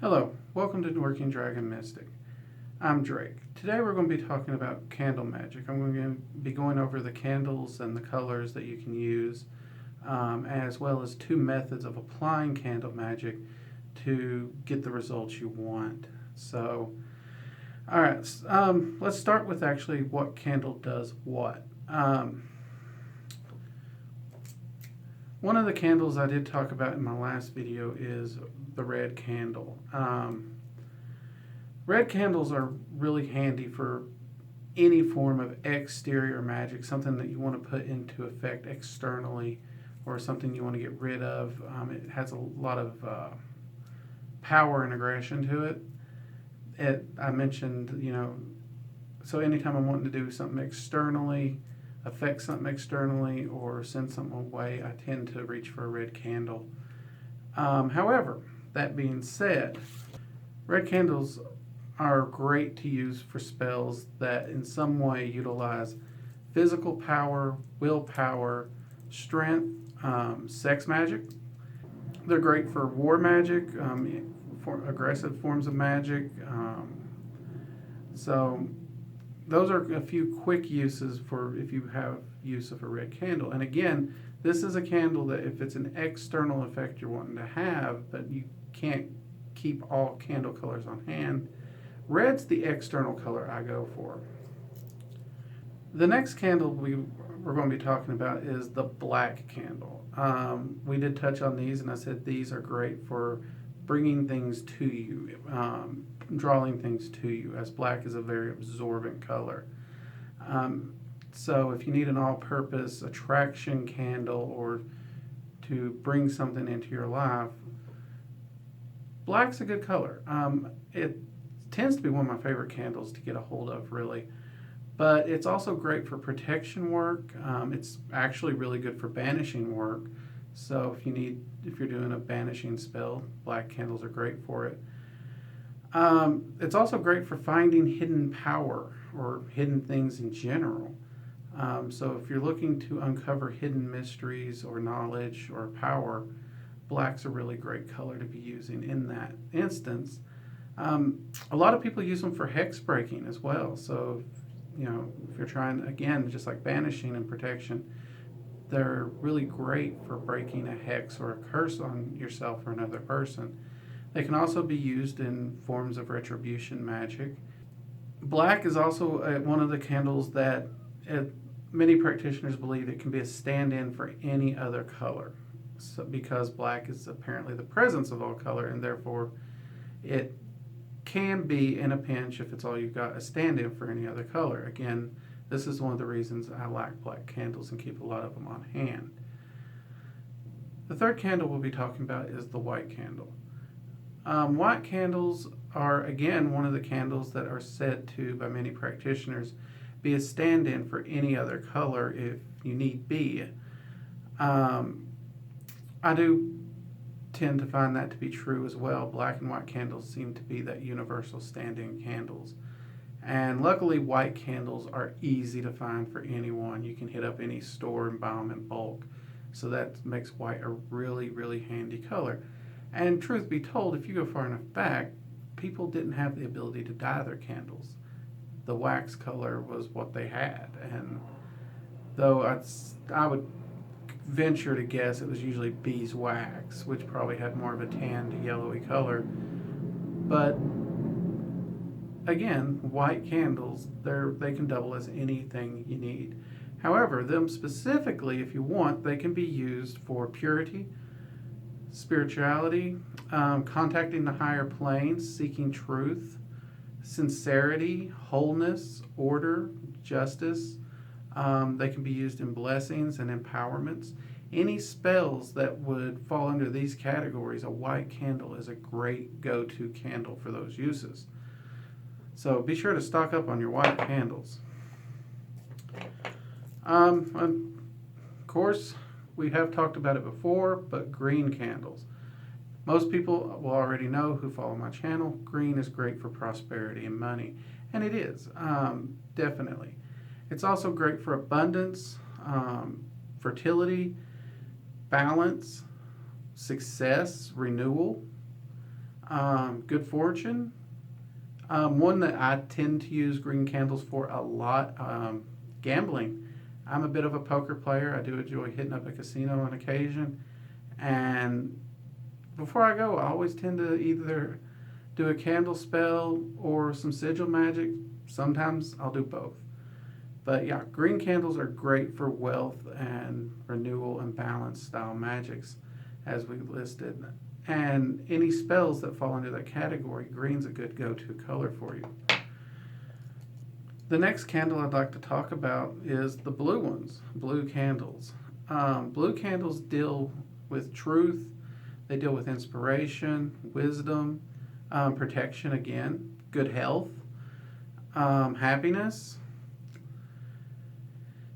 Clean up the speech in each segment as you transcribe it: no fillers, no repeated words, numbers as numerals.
Hello, welcome to Working Dragon Mystic. I'm Drake. Today we're going to be talking about candle magic. I'm going to be going over the candles and the colors that you can use, as well as two methods of applying candle magic to get the results you want. So, alright, let's start with actually what candle does what. One of the candles I did talk about in my last video is the red candle. Red candles are really handy for any form of exterior magic, something that you want to put into effect externally or something you want to get rid of. It has a lot of power and aggression to it. I mentioned, so anytime I'm wanting to do something externally, affect something externally, or send something away, I tend to reach for a red candle. However, that being said, red candles are great to use for spells that in some way utilize physical power, willpower, strength, sex magic. They're great for war magic, for aggressive forms of magic. So those are a few quick uses for if you have use of a red candle. And again, this is a candle that if it's an external effect you're wanting to have, but you can't keep all candle colors on hand, red's the external color I go for. The next candle we're going to be talking about is the black candle. We did touch on these, and I said these are great for bringing things to you, drawing things to you, as black is a very absorbent color. So if you need an all-purpose attraction candle or to bring something into your life, black's a good color. It tends to be one of my favorite candles to get a hold of, really. But it's also great for protection work. It's actually really good for banishing work. So if you're doing a banishing spell, black candles are great for it. It's also great for finding hidden power or hidden things in general. So if you're looking to uncover hidden mysteries or knowledge or power, black's a really great color to be using in that instance. A lot of people use them for hex breaking as well. So, if you're trying, again, just like banishing and protection, they're really great for breaking a hex or a curse on yourself or another person. They can also be used in forms of retribution magic. Black is also one of the candles that many practitioners believe it can be a stand-in for any other color. So, because black is apparently the presence of all color, and therefore it can be, in a pinch, if it's all you've got, a stand-in for any other color. Again, this is one of the reasons I like black candles and keep a lot of them on hand. The third candle we'll be talking about is the white candle. White candles are, again, one of the candles that are said to, by many practitioners, be a stand-in for any other color if you need be. I do tend to find that to be true as well. Black and white candles seem to be that universal stand-in candles. And luckily, white candles are easy to find for anyone. You can hit up any store and buy them in bulk. So that makes white a really, really handy color. And truth be told, if you go far enough back, people didn't have the ability to dye their candles. The wax color was what they had. And though I would venture to guess it was usually beeswax, which probably had more of a tan to yellowy color. But again, white candles, they can double as anything you need. However, them specifically, if you want, they can be used for purity, spirituality, contacting the higher planes, seeking truth, sincerity, wholeness, order, justice. They can be used in blessings and empowerments. Any spells that would fall under these categories, a white candle is a great go-to candle for those uses. So be sure to stock up on your white candles. Of course, we have talked about it before, but green candles. Most people will already know who follow my channel. Green is great for prosperity and money. And it is, definitely. It's also great for abundance, fertility, balance, success, renewal. Good fortune. One that I tend to use green candles for a lot, gambling. I'm a bit of a poker player. I do enjoy hitting up a casino on occasion. And before I go, I always tend to either do a candle spell or some sigil magic. Sometimes I'll do both. But yeah, green candles are great for wealth and renewal and balance style magics, as we listed. And any spells that fall into that category, green's a good go-to color for you. The next candle I'd like to talk about is the blue ones, blue candles. Blue candles deal with truth, they deal with inspiration, wisdom, protection again, good health, happiness,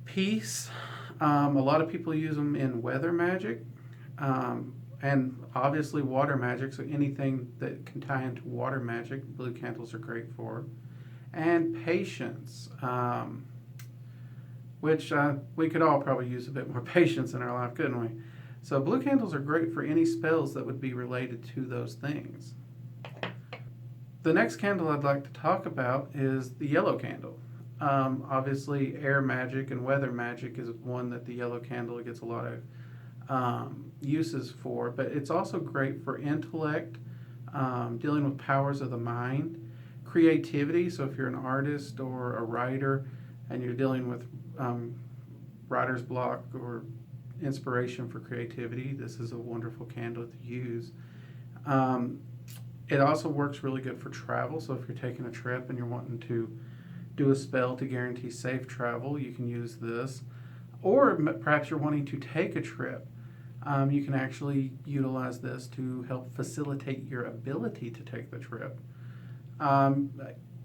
peace. A lot of people use them in weather magic, and obviously water magic, so anything that can tie into water magic, blue candles are great for. And patience, which we could all probably use a bit more patience in our life, couldn't we? So blue candles are great for any spells that would be related to those things. The next candle I'd like to talk about is the yellow candle. Obviously, air magic and weather magic is one that the yellow candle gets a lot of uses for, but it's also great for intellect, dealing with powers of the mind, creativity. So if you're an artist or a writer and you're dealing with writer's block or inspiration for creativity, this is a wonderful candle to use. It also works really good for travel. So if you're taking a trip and you're wanting to do a spell to guarantee safe travel, you can use this. Or perhaps you're wanting to take a trip. You can actually utilize this to help facilitate your ability to take the trip.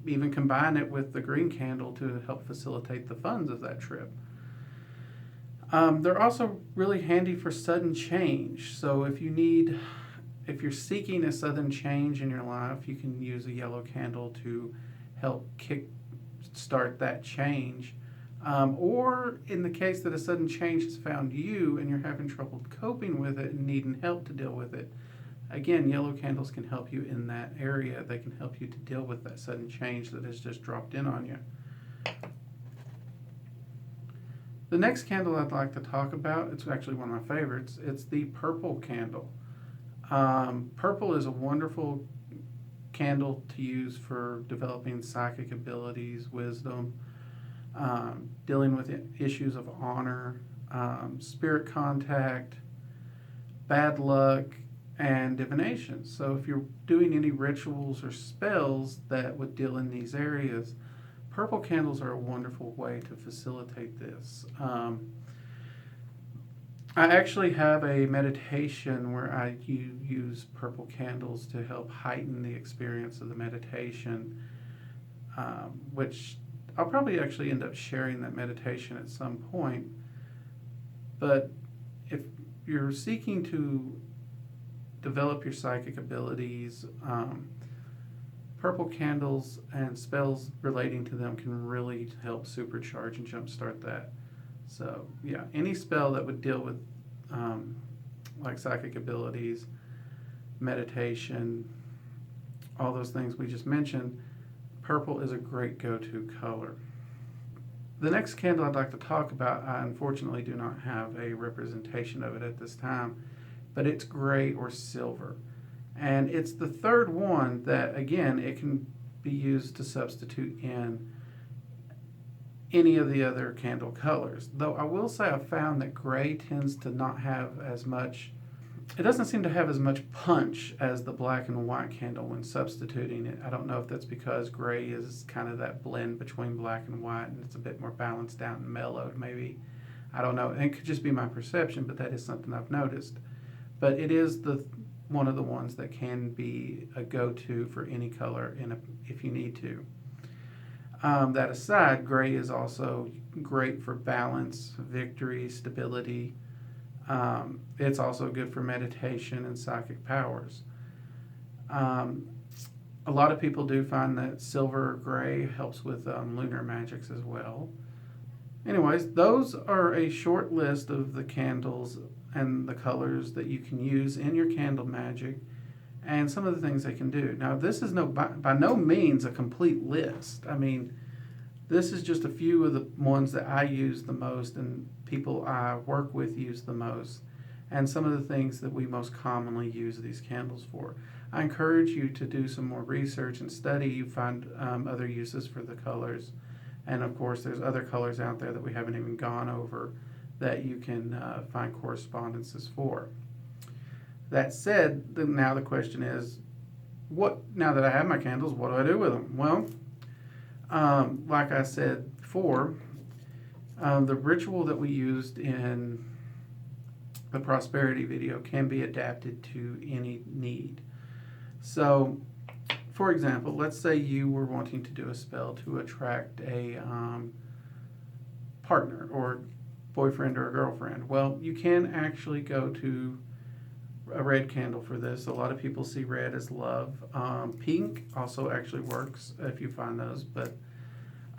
Even combine it with the green candle to help facilitate the funds of that trip. They're also really handy for sudden change. So if you're seeking a sudden change in your life, you can use a yellow candle to help start that change. Or in the case that a sudden change has found you and you're having trouble coping with it and needing help to deal with it, again, yellow candles can help you in that area. They can help you to deal with that sudden change that has just dropped in on you. The next candle I'd like to talk about, it's actually one of my favorites, it's the purple candle. Purple is a wonderful candle to use for developing psychic abilities, wisdom, dealing with issues of honor, spirit contact, bad luck, and divination. So if you're doing any rituals or spells that would deal in these areas, purple candles are a wonderful way to facilitate this. I actually have a meditation where I use purple candles to help heighten the experience of the meditation, which I'll probably actually end up sharing that meditation at some point. But if you're seeking to develop your psychic abilities, purple candles and spells relating to them can really help supercharge and jumpstart that. So yeah, any spell that would deal with like psychic abilities, meditation, all those things we just mentioned, purple is a great go-to color. The next candle I'd like to talk about, I unfortunately do not have a representation of it at this time, but it's gray or silver. And it's the third one that, again, it can be used to substitute in any of the other candle colors. Though I will say I found that gray tends to not have as much, it doesn't seem to have as much punch as the black and white candle when substituting it. I don't know if that's because gray is kind of that blend between black and white and it's a bit more balanced out and mellowed maybe. I don't know. It could just be my perception, but that is something I've noticed. But it is one of the ones that can be a go-to for any color if you need to. That aside, gray is also great for balance, victory, stability. It's also good for meditation and psychic powers. A lot of people do find that silver or gray helps with lunar magics as well. Anyways, those are a short list of the candles and the colors that you can use in your candle magic. and some of the things they can do. Now, this is by no means a complete list. I mean, this is just a few of the ones that I use the most and people I work with use the most, and some of the things that we most commonly use these candles for. I encourage you to do some more research and study. You find other uses for the colors. And of course, there's other colors out there that we haven't even gone over that you can find correspondences for. That said, now the question is, now that I have my candles, what do I do with them? Well, like I said before, the ritual that we used in the prosperity video can be adapted to any need. So, for example, let's say you were wanting to do a spell to attract a partner or boyfriend or a girlfriend. Well, you can actually go to a red candle for this. A lot of people see red as love. Pink also actually works if you find those, but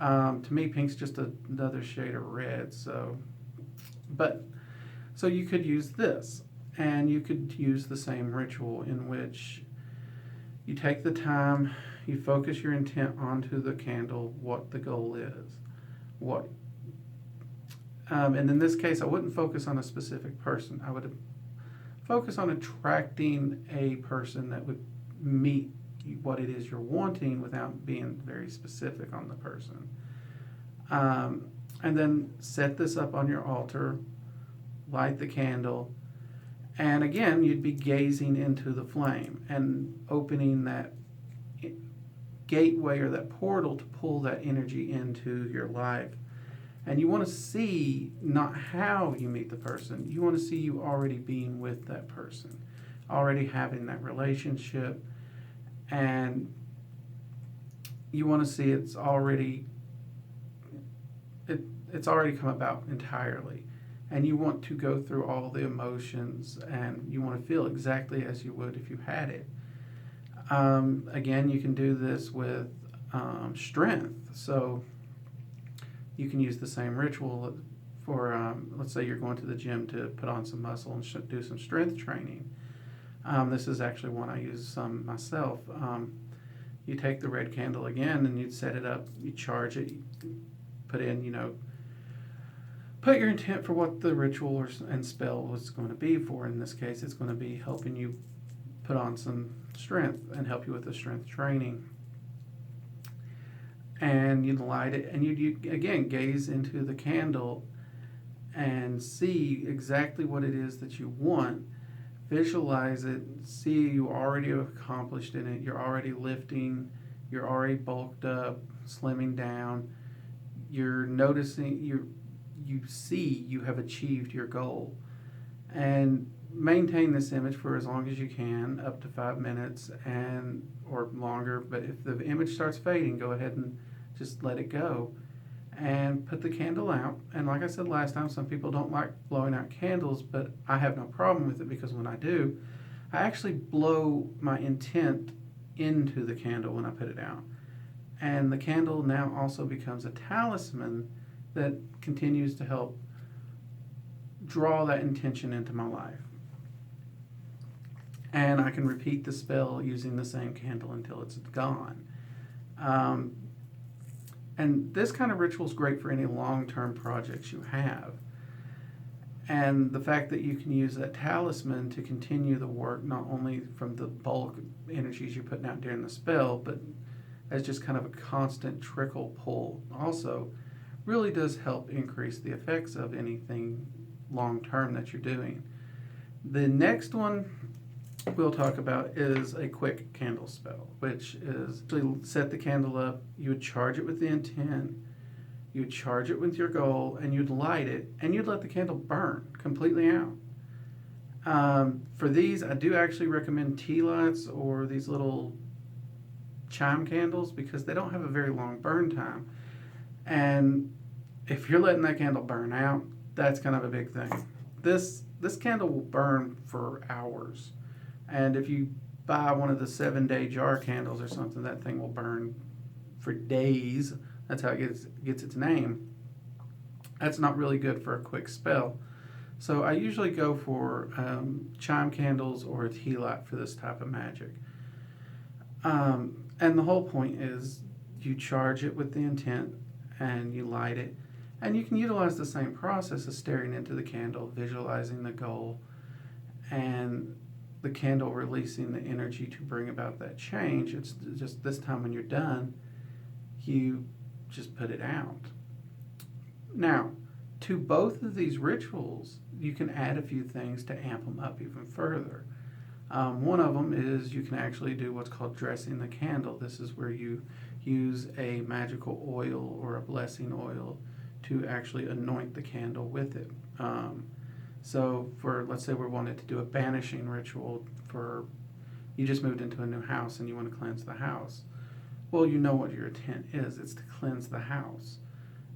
to me, pink's just another shade of red. So you could use this, and you could use the same ritual in which you take the time, you focus your intent onto the candle, what the goal is. And in this case, I wouldn't focus on a specific person. I would focus on attracting a person that would meet what it is you're wanting without being very specific on the person. And then set this up on your altar, light the candle, and again, you'd be gazing into the flame and opening that gateway or that portal to pull that energy into your life. And you want to see not how you meet the person. You want to see you already being with that person, already having that relationship, and you want to see it's already come about entirely. And you want to go through all the emotions, and you want to feel exactly as you would if you had it. Again, you can do this with strength. So you can use the same ritual for, let's say you're going to the gym to put on some muscle and do some strength training. This is actually one I use some myself. You take the red candle again, and you'd set it up, you charge it, you put in, put your intent for what the ritual and spell was going to be for. In this case, it's going to be helping you put on some strength and help you with the strength training. And you'd light it, and you'd again gaze into the candle and see exactly what it is that you want. Visualize it, see you already have accomplished in it. You're already lifting, you're already bulked up, slimming down. You're noticing, you see you have achieved your goal. And maintain this image for as long as you can, up to 5 minutes or longer. But if the image starts fading, go ahead and just let it go and put the candle out. And like I said last time, some people don't like blowing out candles, but I have no problem with it, because when I do, I actually blow my intent into the candle when I put it out. And the candle now also becomes a talisman that continues to help draw that intention into my life. And I can repeat the spell using the same candle until it's gone. And this kind of ritual is great for any long-term projects you have. And the fact that you can use that talisman to continue the work, not only from the bulk energies you're putting out during the spell, but as just kind of a constant trickle pull also, really does help increase the effects of anything long-term that you're doing. The next one we'll talk about is a quick candle spell, which is to set the candle up, you would charge it with the intent, you'd charge it with your goal, and you'd light it, and you'd let the candle burn completely out. For these, I do actually recommend tea lights or these little chime candles, because they don't have a very long burn time. And if you're letting that candle burn out, that's kind of a big thing. This candle will burn for hours. And if you buy one of the 7-day jar candles or something, that thing will burn for days. That's how it gets its name. That's not really good for a quick spell. So I usually go for chime candles or a tea light for this type of magic. And the whole point is you charge it with the intent and you light it. And you can utilize the same process of staring into the candle, visualizing the goal, and the candle releasing the energy to bring about that change. It's just this time when you're done, you just put it out. Now, to both of these rituals, you can add a few things to amp them up even further. One of them is you can actually do what's called dressing the candle. This is where you use a magical oil or a blessing oil to actually anoint the candle with it. So for, let's say we wanted to do a banishing ritual for, you just moved into a new house and you want to cleanse the house. Well, you know what your intent is. It's to cleanse the house.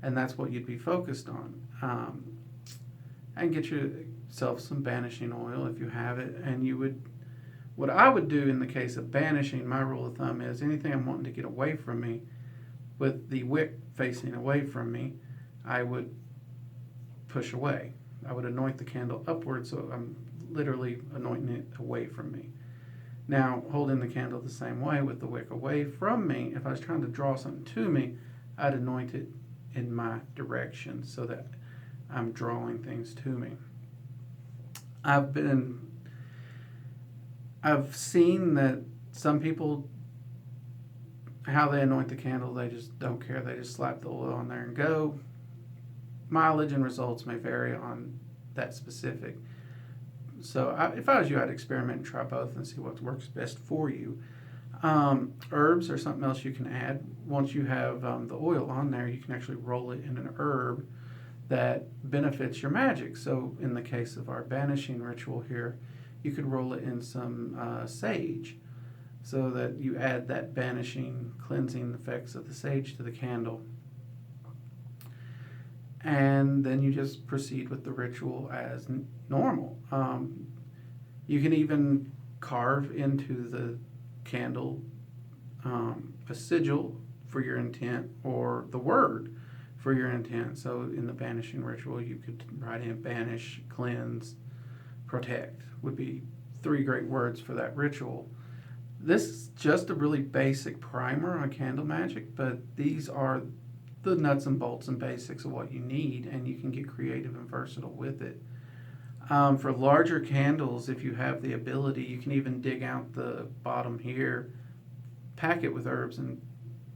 And that's what you'd be focused on. And get yourself some banishing oil if you have it. And you would, what I would do in the case of banishing, my rule of thumb is anything I'm wanting to get away from me, with the wick facing away from me, I would push away. I would anoint the candle upward, so I'm literally anointing it away from me. Now, holding the candle the same way with the wick away from me, if I was trying to draw something to me, I'd anoint it in my direction so that I'm drawing things to me. I've seen that some people, how they anoint the candle, they just don't care. They just slap the oil on there and go. Mileage and results may vary on that specific. So if I was you, I'd experiment and try both and see what works best for you. Herbs are something else you can add. Once you have the oil on there, you can actually roll it in an herb that benefits your magic. So in the case of our banishing ritual here, you could roll it in some sage so that you add that banishing, cleansing effects of the sage to the candle. And then you just proceed with the ritual as normal. You can even carve into the candle a sigil for your intent or the word for your intent. So in the banishing ritual, you could write in banish, cleanse, protect would be 3 great words for that ritual. This is just a really basic primer on candle magic, but these are the nuts and bolts and basics of what you need, and you can get creative and versatile with it. For larger candles, if you have the ability, you can even dig out the bottom here, pack it with herbs, and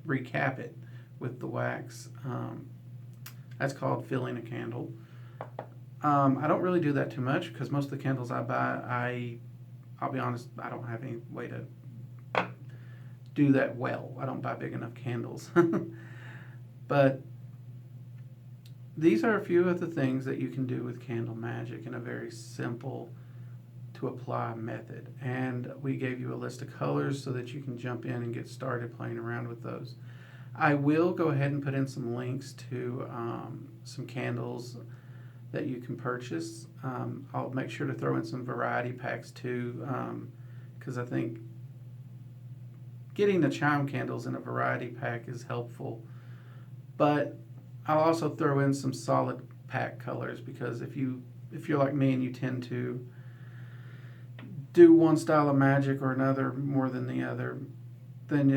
recap it with the wax. That's called filling a candle. I don't really do that too much because most of the candles I buy, I'll be honest, I don't have any way to do that well. I don't buy big enough candles. But these are a few of the things that you can do with candle magic in a very simple to apply method. And we gave you a list of colors so that you can jump in and get started playing around with those. I will go ahead and put in some links to some candles that you can purchase. I'll make sure to throw in some variety packs too, because I think getting the chime candles in a variety pack is helpful. But I'll also throw in some solid pack colors, because if you're like me and you tend to do one style of magic or another more than the other, then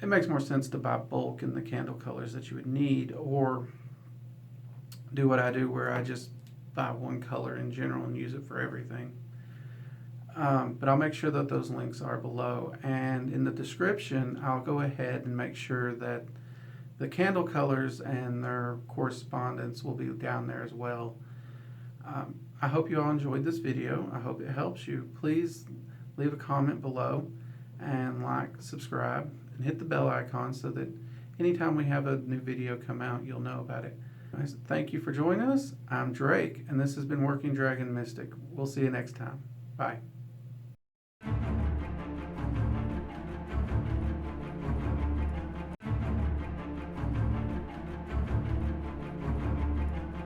it makes more sense to buy bulk in the candle colors that you would need, or do what I do where I just buy one color in general and use it for everything. But I'll make sure that those links are below, and in the description I'll go ahead and make sure that the candle colors and their correspondence will be down there as well. I hope you all enjoyed this video. I hope it helps you. Please leave a comment below and like, subscribe, and hit the bell icon so that anytime we have a new video come out, you'll know about it. Thank you for joining us. I'm Drake, and this has been Working Dragon Mystic. We'll see you next time. Bye.